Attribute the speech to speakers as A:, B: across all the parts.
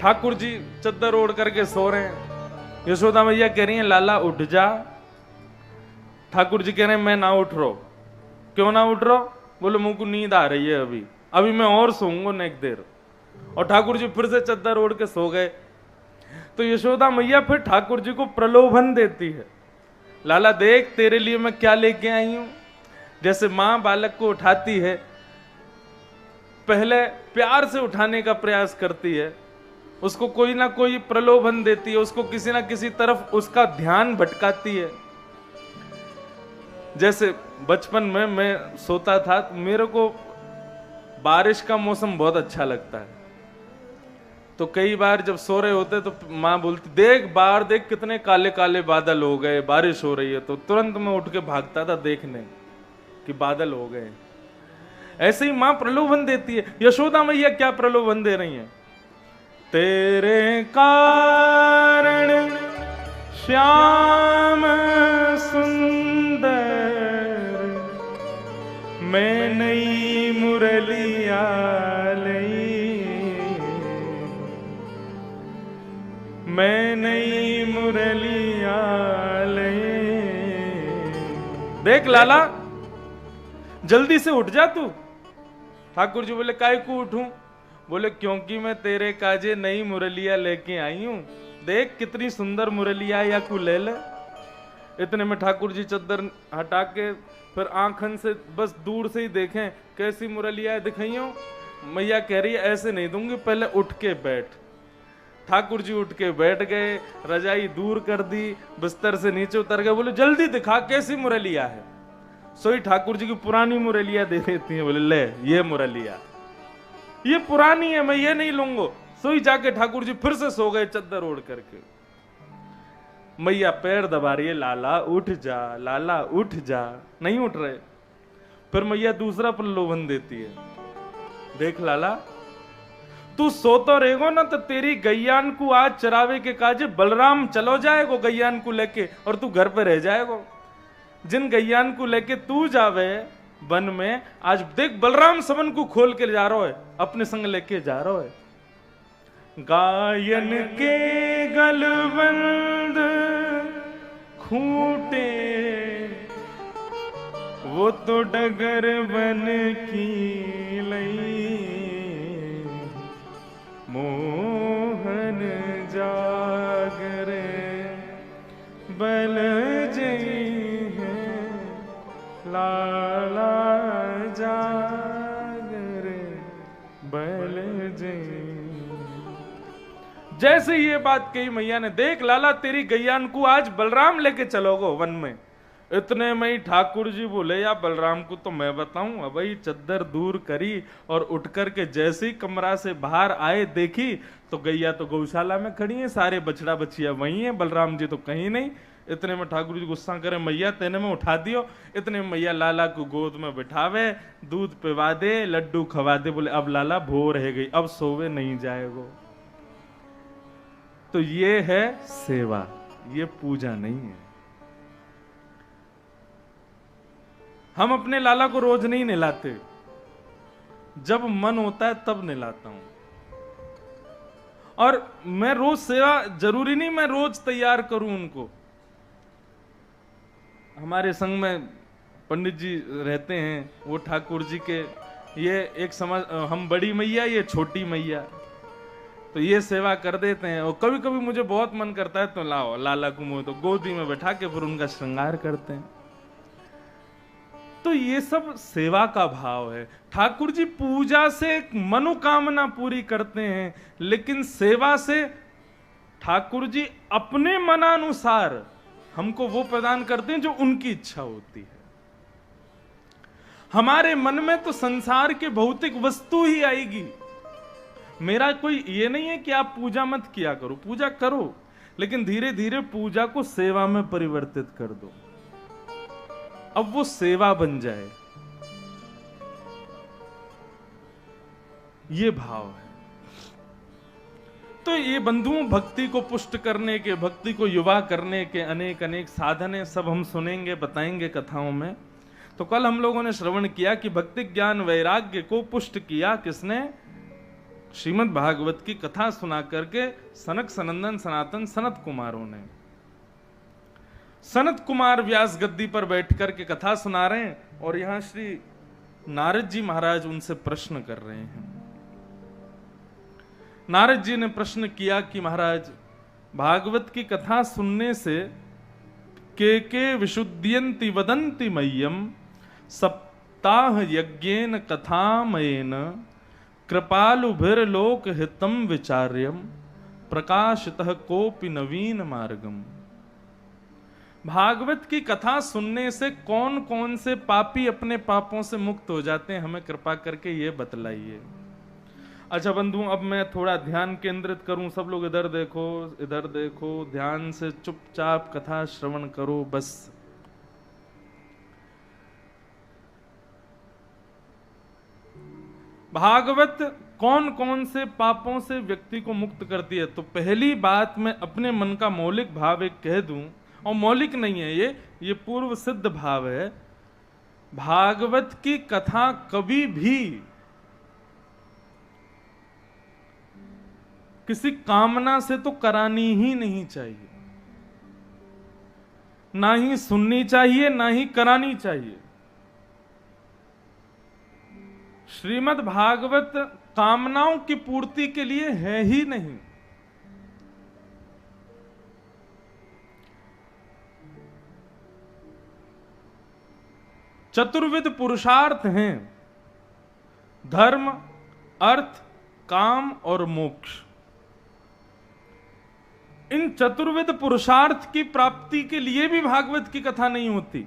A: ठाकुर जी चद्दर ओढ़ करके सो रहे हैं। यशोदा मैया कह रही हैं लाला उठ जा। ठाकुर जी कह रहे हैं मैं ना उठ रहा। क्यों ना उठ रहा? बोले मुझको नींद आ रही है, अभी मैं और सोऊंगा नेक देर। और ठाकुर जी फिर से चद्दर ओढ़ के सो गए। तो यशोदा मैया फिर ठाकुर जी को प्रलोभन देती है, लाला देख तेरे लिए मैं क्या लेके आई हूं। जैसे मां बालक को उठाती है, पहले प्यार से उठाने का प्रयास करती है, उसको कोई ना कोई प्रलोभन देती है, उसको किसी ना किसी तरफ उसका ध्यान भटकाती है। जैसे बचपन में मैं सोता था तो मेरे को बारिश का मौसम बहुत अच्छा लगता है। तो कई बार जब सो रहे होते तो माँ बोलती देख बाहर देख कितने काले काले बादल हो गए, बारिश हो रही है। तो तुरंत मैं उठ के भागता था देखने कि बादल हो गए। ऐसे ही माँ प्रलोभन देती है। यशोदा मैया क्या प्रलोभन दे रही है? तेरे कारण श्याम सुंदर मैं नई मुरलिया लई, मैं नई मुरलिया लई। देख लाला जल्दी से उठ जा तू। ठाकुर जी बोले काय को उठूं? बोले क्योंकि मैं तेरे काजे नई मुरलिया लेके आई हूं। देख कितनी सुंदर मुरलिया या को ले ले। इतने में ठाकुर जी चद्दर हटा के फिर आंखन से बस दूर से ही देखें कैसी मुरलिया दिखाई हो। मैया कह रही है ऐसे नहीं दूंगी, पहले उठ के बैठ। ठाकुर जी उठ के बैठ गए, रजाई दूर कर दी, बिस्तर से नीचे उतर गए। बोले जल्दी दिखा कैसी मुरलिया है। सोई ठाकुर जी की पुरानी मुरलिया दे देती है। बोले ले ये मुरलिया, ये पुरानी है, मैं ये नहीं लूंगा। सोई जाके ठाकुर जी फिर से सो गए चद्दर ओढ़ करके। मैया पैर दबा रही है, लाला उठ जा, लाला उठ जा। नहीं उठ रहे। फिर मैया दूसरा प्रलोभन देती है, देख लाला तू सोतो रहेगो ना तो तेरी गैयान को आज चरावे के काजे बलराम चलो जाएगो गैयान को लेके, और तू घर पे रह जाएगो। जिन गैयान को लेके तू जावे वन में, आज देख बलराम सबन को खोल के जा रहा है, अपने संग लेके जा रहा है। गायन के गलबंद खूंटे वो तो डगर बन की लई, मोहन जागरे बल जई है, लाला जागरे बल जई। जैसे ये बात कही मैया ने, देख लाला तेरी गैयान को आज बलराम लेके चलोगो वन में। इतने में ही ठाकुर जी बोले या बलराम को तो मैं बताऊं। अब भाई चद्दर दूर करी और उठ करके जैसे ही कमरा से बाहर आए देखी तो गैया तो गौशाला में खड़ी है, सारे बछड़ा बछिया वही है, बलराम जी तो कहीं नहीं। इतने में ठाकुर जी गुस्सा करे, मैया तेने में उठा दियो। इतने में मैया लाला को गोद में बिठावे, दूध पिवा दे, लड्डू खवा दे। बोले अब लाला भोर रह गई, अब सोवे नहीं जाएगो। तो ये है सेवा, ये पूजा नहीं है। हम अपने लाला को रोज नहीं नहलाते, जब मन होता है तब नहलाता हूं। और मैं रोज सेवा जरूरी नहीं मैं रोज तैयार करूं उनको। हमारे संग में पंडित जी रहते हैं, वो ठाकुर जी के ये एक समझ, हम बड़ी मैया ये छोटी मैया, तो ये सेवा कर देते हैं। और कभी कभी मुझे बहुत मन करता है तो लाओ लाला को मुझे तो गोदी में बैठा के फिर उनका श्रृंगार करते हैं। तो ये सब सेवा का भाव है। ठाकुर जी पूजा से मनोकामना पूरी करते हैं, लेकिन सेवा से ठाकुर जी अपने मनानुसार हमको वो प्रदान करते हैं जो उनकी इच्छा होती है। हमारे मन में तो संसार के भौतिक वस्तु ही आएगी। मेरा कोई ये नहीं है कि आप पूजा मत किया करो, पूजा करो, लेकिन धीरे धीरे पूजा को सेवा में परिवर्तित कर दो, अब वो सेवा बन जाए, ये भाव है। तो ये बंधुओं भक्ति को पुष्ट करने के, भक्ति को युवा करने के अनेक अनेक साधन है, सब हम सुनेंगे बताएंगे कथाओं में। तो कल हम लोगों ने श्रवण किया कि भक्ति ज्ञान वैराग्य को पुष्ट किया किसने? श्रीमद् भागवत की कथा सुना करके सनक सनंदन सनातन सनत कुमारों ने, सनत कुमार व्यास गद्दी पर बैठ करके कथा सुना रहे हैं और यहां श्री नारद जी महाराज उनसे प्रश्न कर रहे हैं। नारद जी ने प्रश्न किया कि महाराज, भागवत की कथा सुनने से के विशुद्ध्यन्ति वदन्ति मह्यम सप्ताह यज्ञेन कथामयेन कृपालुभिर्लोक हितम विचार्यम प्रकाशितः कोपि नवीन मार्गम। भागवत की कथा सुनने से कौन कौन से पापी अपने पापों से मुक्त हो जाते हैं, हमें कृपा करके ये बतलाइए। अच्छा बंधु, अब मैं थोड़ा ध्यान केंद्रित करूं, सब लोग इधर देखो, ध्यान से चुपचाप कथा श्रवण करो बस। भागवत कौन कौन से पापों से व्यक्ति को मुक्त करती है? तो पहली बात मैं अपने मन का मौलिक भाव एक कह दूं, और मौलिक नहीं है ये पूर्व सिद्ध भाव है। भागवत की कथा कभी भी किसी कामना से तो करानी ही नहीं चाहिए, ना ही सुननी चाहिए, ना ही करानी चाहिए। श्रीमद् भागवत कामनाओं की पूर्ति के लिए है ही नहीं। चतुर्विध पुरुषार्थ हैं, धर्म, अर्थ, काम और मोक्ष। इन चतुर्विध पुरुषार्थ की प्राप्ति के लिए भी भागवत की कथा नहीं होती।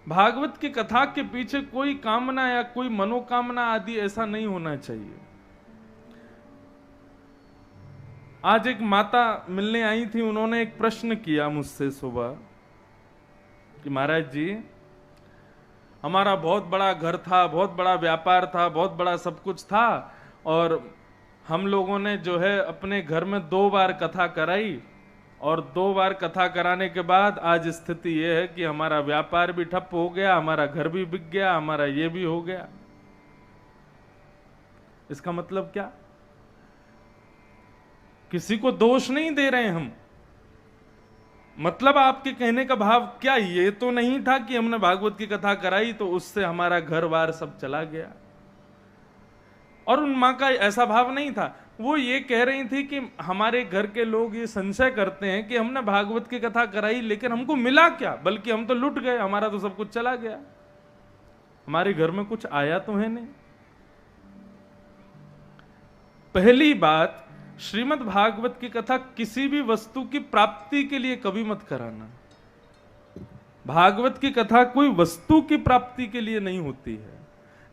A: भागवत की कथा के पीछे कोई कामना या कोई मनोकामना आदि ऐसा नहीं होना चाहिए। आज एक माता मिलने आई थी, उन्होंने एक प्रश्न किया मुझसे सुबह कि महाराज जी, हमारा बहुत बड़ा घर था, बहुत बड़ा व्यापार था, बहुत बड़ा सब कुछ था, और हम लोगों ने जो है अपने घर में 2 बार कथा कराई, और 2 बार कथा कराने के बाद आज स्थिति यह है कि हमारा व्यापार भी ठप हो गया, हमारा घर भी बिक गया, हमारा ये भी हो गया। इसका मतलब क्या? किसी को दोष नहीं दे रहे हम, मतलब आपके कहने का भाव क्या ये तो नहीं था कि हमने भागवत की कथा कराई तो उससे हमारा घर बार सब चला गया। और उन मां का ऐसा भाव नहीं था, वो ये कह रही थी कि हमारे घर के लोग ये संशय करते हैं कि हमने भागवत की कथा कराई लेकिन हमको मिला क्या, बल्कि हम तो लुट गए, हमारा तो सब कुछ चला गया, हमारे घर में कुछ आया तो है नहीं। पहली बात, श्रीमद् भागवत की कथा किसी भी वस्तु की प्राप्ति के लिए कभी मत कराना। भागवत की कथा कोई वस्तु की प्राप्ति के लिए नहीं होती है,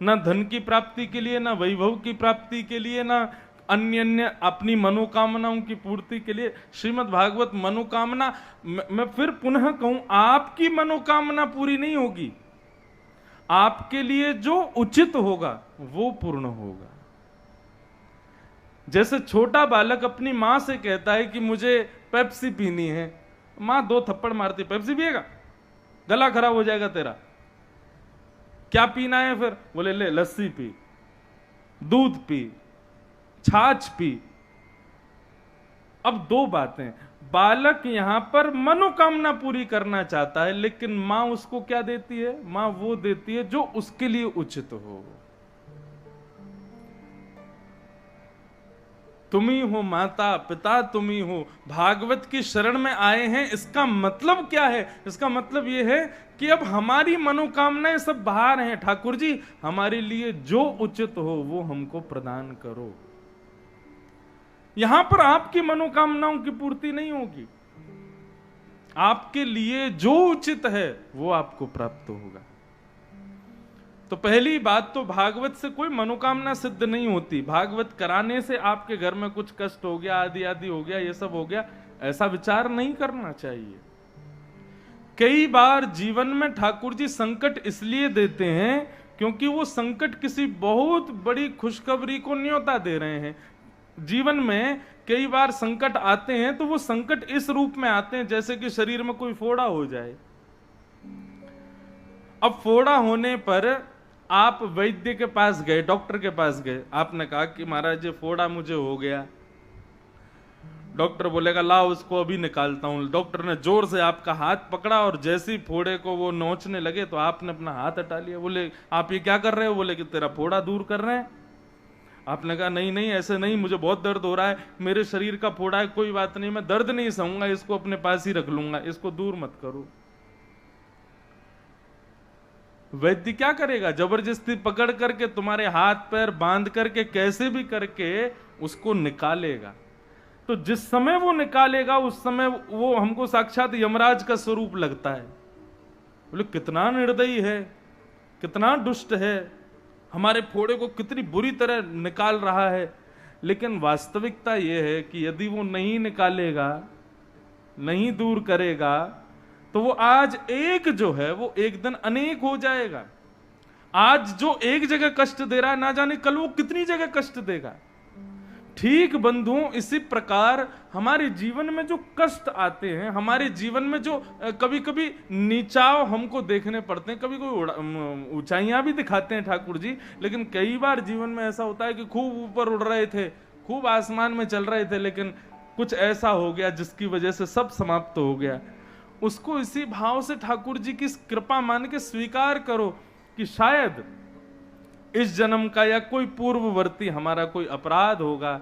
A: ना धन की प्राप्ति के लिए, ना वैभव की प्राप्ति के लिए, ना अन्य अपनी मनोकामनाओं की पूर्ति के लिए। श्रीमद् भागवत मनोकामना, मैं फिर पुनः कहूं, आपकी मनोकामना पूरी नहीं होगी, आपके लिए जो उचित होगा वो पूर्ण होगा। जैसे छोटा बालक अपनी मां से कहता है कि मुझे पेप्सी पीनी है, मां 2 थप्पड़ मारती, पेप्सी पिएगा, गला खराब हो जाएगा तेरा, क्या पीना है फिर? बोले ले लस्सी पी, दूध पी, छाछ पी। अब 2 बातें, बालक यहां पर मनोकामना पूरी करना चाहता है, लेकिन मां उसको क्या देती है? मां वो देती है जो उसके लिए उचित हो। तुम ही हो माता पिता, तुम ही हो। भागवत की शरण में आए हैं, इसका मतलब क्या है? इसका मतलब यह है कि अब हमारी मनोकामनाएं सब बाहर हैं, ठाकुर जी हमारे लिए जो उचित हो वो हमको प्रदान करो। यहां पर आपकी मनोकामनाओं की पूर्ति नहीं होगी, आपके लिए जो उचित है वो आपको प्राप्त होगा। तो पहली बात तो भागवत से कोई मनोकामना सिद्ध नहीं होती। भागवत कराने से आपके घर में कुछ कष्ट हो गया, आदि आदि हो गया, ये सब हो गया, ऐसा विचार नहीं करना चाहिए। कई बार जीवन में ठाकुर जी संकट इसलिए देते हैं क्योंकि वो संकट किसी बहुत बड़ी खुशखबरी को न्योता दे रहे हैं। जीवन में कई बार संकट आते हैं तो वो संकट इस रूप में आते हैं जैसे कि शरीर में कोई फोड़ा हो जाए। अब फोड़ा होने पर आप वैद्य के पास गए, डॉक्टर के पास गए, आपने कहा कि महाराज ये फोड़ा मुझे हो गया। डॉक्टर बोलेगा लाओ उसको अभी निकालता हूं। डॉक्टर ने जोर से आपका हाथ पकड़ा और जैसे ही फोड़े को वो नोचने लगे तो आपने अपना हाथ हटा लिया। बोले आप ये क्या कर रहे हो? बोले कि तेरा फोड़ा दूर कर रहे हैं। आपने कहा नहीं नहीं ऐसे नहीं, मुझे बहुत दर्द हो रहा है, मेरे शरीर का फोड़ा है, कोई बात नहीं, मैं दर्द नहीं सहूंगा, इसको अपने पास ही रख लूंगा, इसको दूर मत करो। वैद्य क्या करेगा? जबरदस्ती पकड़ करके तुम्हारे हाथ पैर बांध करके कैसे भी करके उसको निकालेगा। तो जिस समय वो निकालेगा उस समय वो हमको साक्षात यमराज का स्वरूप लगता है। बोले कितना निर्दयी है, कितना दुष्ट है, हमारे फोड़े को कितनी बुरी तरह निकाल रहा है। लेकिन वास्तविकता यह है कि यदि वो नहीं निकालेगा, नहीं दूर करेगा, तो वो आज एक जो है वो एक दिन अनेक हो जाएगा। आज जो एक जगह कष्ट दे रहा है, ना जाने कल वो कितनी जगह कष्ट देगा। ठीक बंधुओं, इसी प्रकार हमारे जीवन में जो कष्ट आते हैं, हमारे जीवन में जो कभी कभी नीचाव हमको देखने पड़ते हैं, कभी कोई ऊंचाइयां भी दिखाते हैं ठाकुर जी, लेकिन कई बार जीवन में ऐसा होता है कि खूब ऊपर उड़ रहे थे, खूब आसमान में चल रहे थे, लेकिन कुछ ऐसा हो गया जिसकी वजह से सब समाप्त हो गया। उसको इसी भाव से ठाकुर जी की कृपा मान के स्वीकार करो कि शायद इस जन्म का या कोई पूर्ववर्ती हमारा कोई अपराध होगा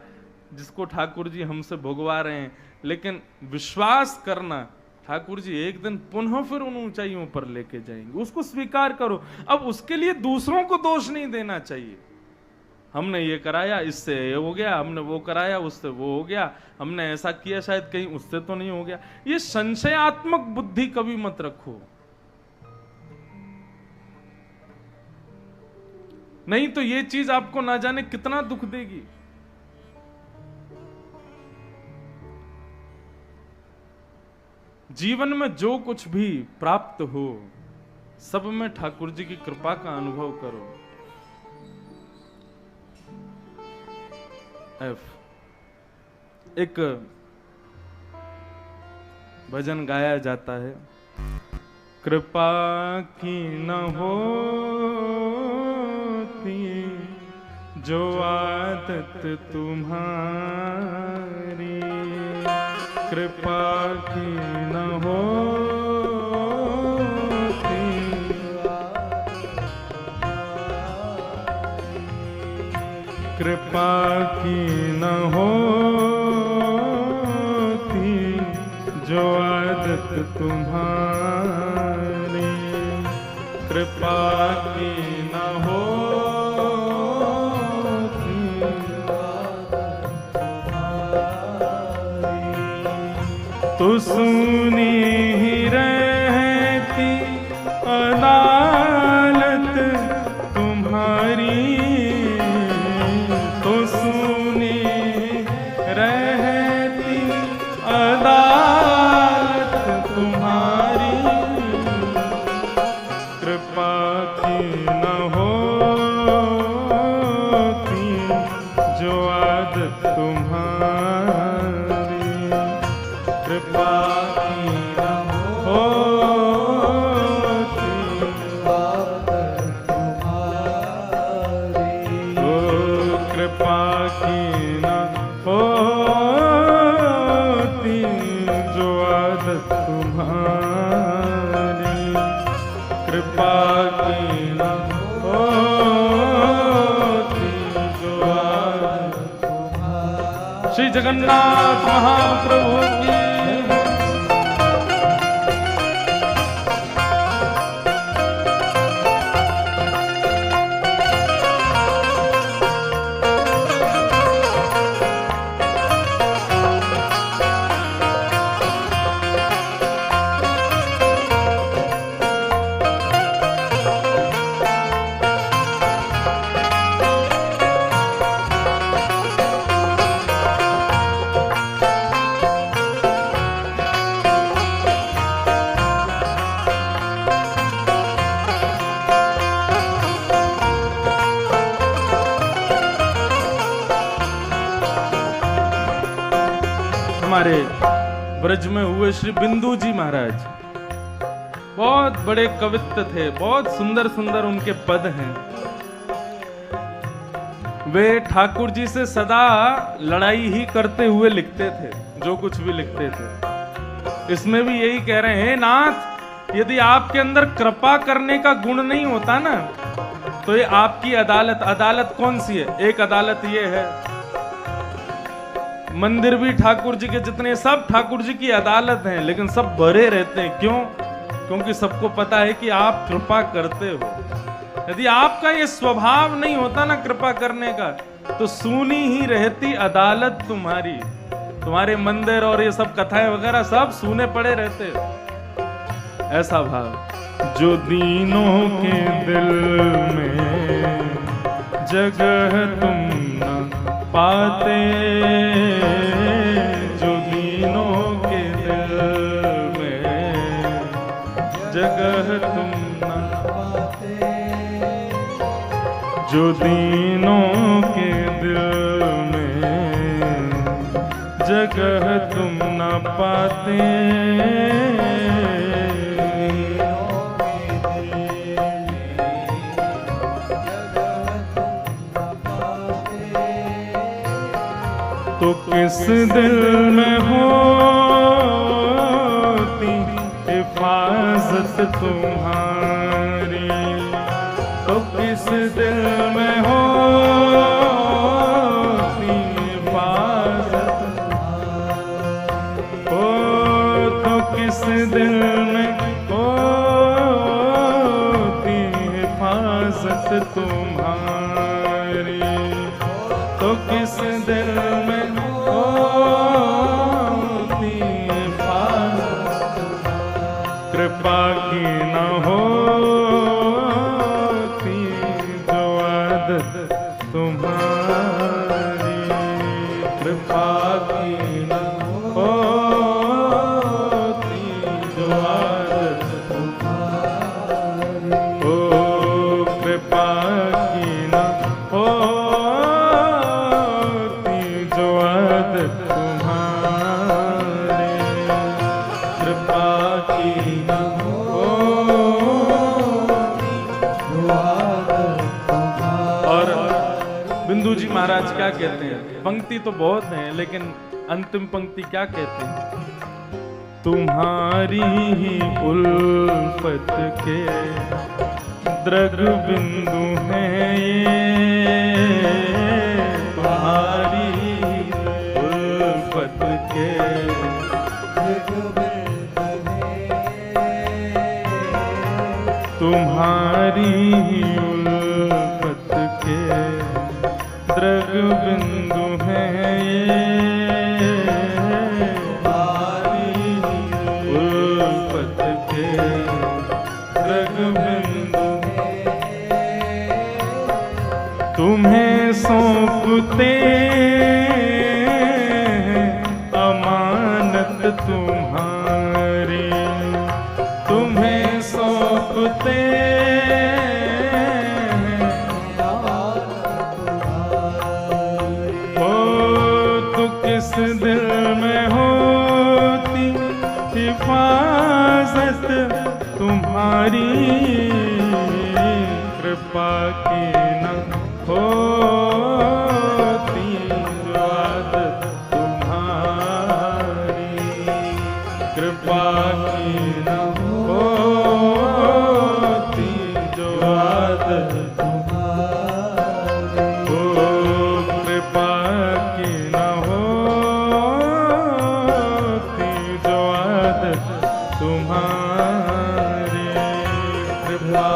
A: जिसको ठाकुर जी हमसे भुगवा रहे हैं, लेकिन विश्वास करना ठाकुर जी एक दिन पुनः फिर उन ऊंचाइयों पर लेके जाएंगे। उसको स्वीकार करो। अब उसके लिए दूसरों को दोष नहीं देना चाहिए। हमने ये कराया इससे ये हो गया, हमने वो कराया उससे वो हो गया, हमने ऐसा किया शायद कहीं उससे तो नहीं हो गया। ये संशयात्मक बुद्धि कभी मत रखो, नहीं तो ये चीज आपको ना जाने कितना दुख देगी। जीवन में जो कुछ भी प्राप्त हो सब में ठाकुर जी की कृपा का अनुभव करो। एक भजन गाया जाता है, कृपा की न होती जो आदत तुम्हारी, कृपा की न होती कृपा की न होती जो आदत तुम्हारी, कृपा की न होती तो सुनी ही रहती अदालत तुम्हारी, तो सुनी रहती अदालत तुम्हारी, कृपा की न होती जो आदत तुम्हारी, कृपा की न होती ओ कृपा की न होती जो आदत तुम्हारी, कृपा की न होती जो आदत तुम्हारी। श्री जगन्नाथ महाप्रभु की हमारे ब्रज में हुए श्री बिंदु जी महाराज बहुत बड़े कवित्त थे, बहुत सुंदर सुंदर उनके पद हैं। वे ठाकुर जी से सदा लड़ाई ही करते हुए लिखते थे, जो कुछ भी लिखते थे। इसमें भी यही कह रहे हैं, नाथ यदि आपके अंदर कृपा करने का गुण नहीं होता ना, तो ये आपकी अदालत, अदालत कौन सी है? एक अदालत ये है, मंदिर भी ठाकुर जी के जितने सब ठाकुर जी की अदालत हैं, लेकिन सब भरे रहते हैं। क्यों? क्योंकि सबको पता है कि आप कृपा करते हो। यदि आपका ये स्वभाव नहीं होता ना कृपा करने का, तो सूनी ही रहती अदालत तुम्हारी। तुम्हारे मंदिर और ये सब कथाएं वगैरह सब सूने पड़े रहते। ऐसा भाव, जो दीनों के दिल में जगह तुम न पाते, जो दीनों के दिल में जगह तुम न पाते, जो दीनों के दिल में जगह तुम न पाते, तो किस दिल में होती हिफाजत तुम्हारी, तो किस दिल में होती हिफाजत, ओ तो किस दिल में होती हिफाजत तुम्हारी, तो किस दिल में होती हिफाजत, कृपा की न होती जो आदत तुम्हारी, कृपा की न होती जो आदत तुम्हारी, ओ कृपा की न होती जो आदत तुम्हारी, कृपा की न होती जो आदत तुम्हारी। और बिंदु जी महाराज क्या कहते हैं? पंक्ति तो बहुत है, लेकिन अंतिम पंक्ति क्या कहते हैं? तुम्हारी ही उल्फत के द्रग बिंदु हैं ये, तुम्हारी उल्फत के द्रग बिंदु हैं, तुम्हारी ही उल्फत के द्रग बिंदु हैं ये, तुम्हारी उल्फत के द्रग बिंदु तुम्हें सौंपते अमानत तुम्हारी, तुम्हें सौंपते हो, तो किस दिल में होती हिफाजत तुम्हारी, कृपा की न होती जो आदत तुम्हारी, कृपा की न होती जो आदत तुम्हारी, ओ कृपा की न होती जो आदत तुम्हारी, कृपा